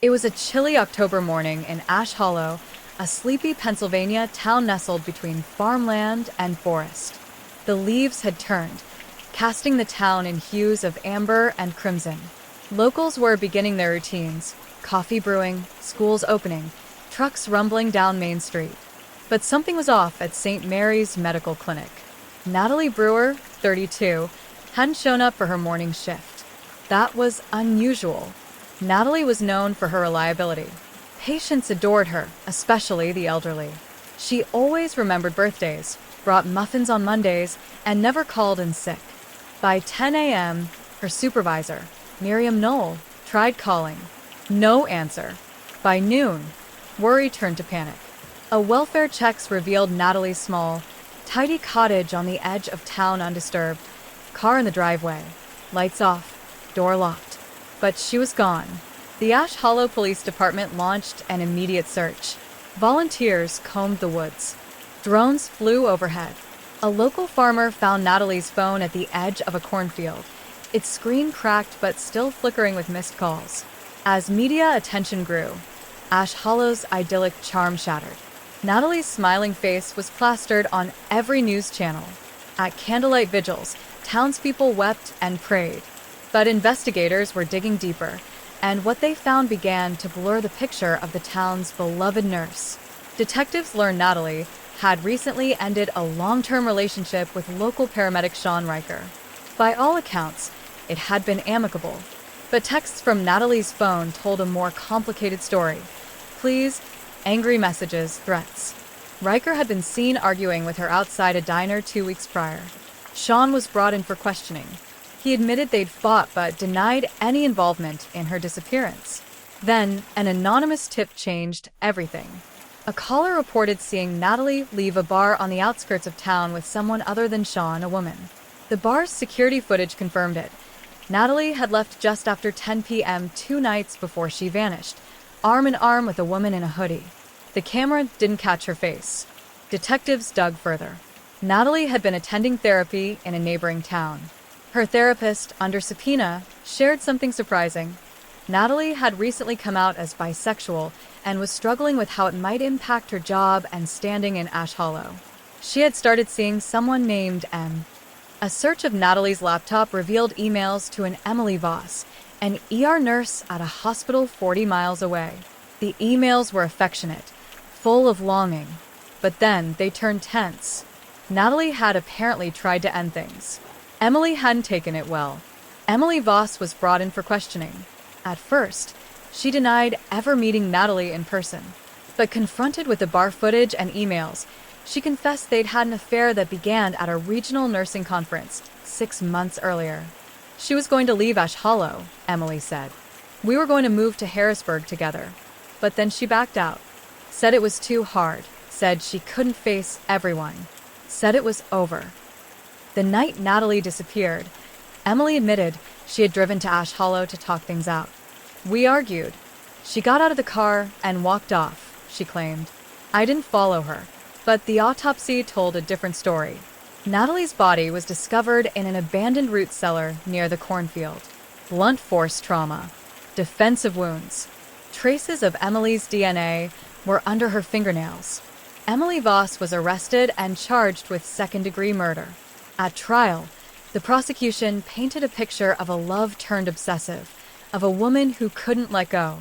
It was a chilly October morning in Ash Hollow, a sleepy Pennsylvania town nestled between farmland and forest. The leaves had turned, casting the town in hues of amber and crimson. Locals were beginning their routines, coffee brewing, schools opening, trucks rumbling down Main Street. But something was off at St. Mary's Medical Clinic. Natalie Brewer, 32, hadn't shown up for her morning shift. That was unusual. Natalie was known for her reliability. Patients adored her, especially the elderly. She always remembered birthdays, brought muffins on Mondays, and never called in sick. By 10 a.m., her supervisor, Miriam Knoll, tried calling. No answer. By noon, worry turned to panic. A welfare checks revealed Natalie's small, tidy cottage on the edge of town undisturbed. Car in the driveway. Lights off. Door locked. But she was gone. The Ash Hollow Police Department launched an immediate search. Volunteers combed the woods. Drones flew overhead. A local farmer found Natalie's phone at the edge of a cornfield, its screen cracked but still flickering with missed calls. As media attention grew, Ash Hollow's idyllic charm shattered. Natalie's smiling face was plastered on every news channel. At candlelight vigils, townspeople wept and prayed. But investigators were digging deeper, and what they found began to blur the picture of the town's beloved nurse. Detectives learned Natalie had recently ended a long-term relationship with local paramedic Sean Riker. By all accounts, it had been amicable, but texts from Natalie's phone told a more complicated story. Pleas, angry messages, threats. Riker had been seen arguing with her outside a diner 2 weeks prior. Sean was brought in for questioning. He admitted they'd fought but denied any involvement in her disappearance. Then, an anonymous tip changed everything. A caller reported seeing Natalie leave a bar on the outskirts of town with someone other than Sean, a woman. The bar's security footage confirmed it. Natalie had left just after 10 p.m. 2 nights before she vanished, arm in arm with a woman in a hoodie. The camera didn't catch her face. Detectives dug further. Natalie had been attending therapy in a neighboring town. Her therapist, under subpoena, shared something surprising. Natalie had recently come out as bisexual and was struggling with how it might impact her job and standing in Ash Hollow. She had started seeing someone named M. A search of Natalie's laptop revealed emails to an Emily Voss, an ER nurse at a hospital 40 miles away. The emails were affectionate, full of longing, but then they turned tense. Natalie had apparently tried to end things. Emily hadn't taken it well. Emily Voss was brought in for questioning. At first, she denied ever meeting Natalie in person. But confronted with the bar footage and emails, she confessed they'd had an affair that began at a regional nursing conference 6 months earlier. She was going to leave Ash Hollow, Emily said. We were going to move to Harrisburg together. But then she backed out. Said it was too hard. Said she couldn't face everyone. Said it was over. The night Natalie disappeared, Emily admitted she had driven to Ash Hollow to talk things out. We argued. She got out of the car and walked off, she claimed. I didn't follow her, but the autopsy told a different story. Natalie's body was discovered in an abandoned root cellar near the cornfield. Blunt force trauma, defensive wounds. Traces of Emily's DNA were under her fingernails. Emily Voss was arrested and charged with second-degree murder. At trial, the prosecution painted a picture of a love-turned obsessive, of a woman who couldn't let go.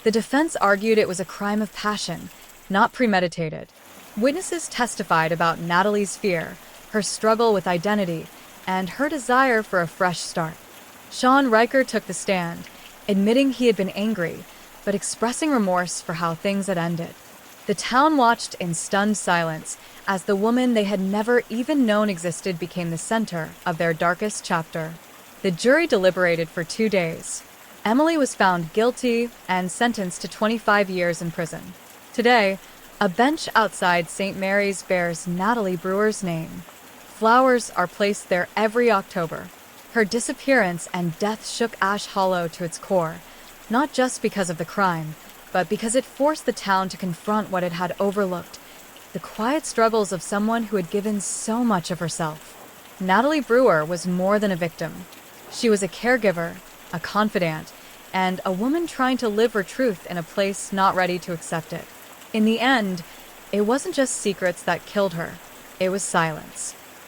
The defense argued it was a crime of passion, not premeditated. Witnesses testified about Natalie's fear, her struggle with identity, and her desire for a fresh start. Sean Riker took the stand, admitting he had been angry, but expressing remorse for how things had ended. The town watched in stunned silence as the woman they had never even known existed became the center of their darkest chapter. The jury deliberated for 2 days. Emily was found guilty and sentenced to 25 years in prison. Today, a bench outside St. Mary's bears Natalie Brewer's name. Flowers are placed there every October. Her disappearance and death shook Ash Hollow to its core, not just because of the crime, but because it forced the town to confront what it had overlooked, the quiet struggles of someone who had given so much of herself. Natalie Brewer was more than a victim. She was a caregiver, a confidant, and a woman trying to live her truth in a place not ready to accept it. In the end, it wasn't just secrets that killed her, it was silence.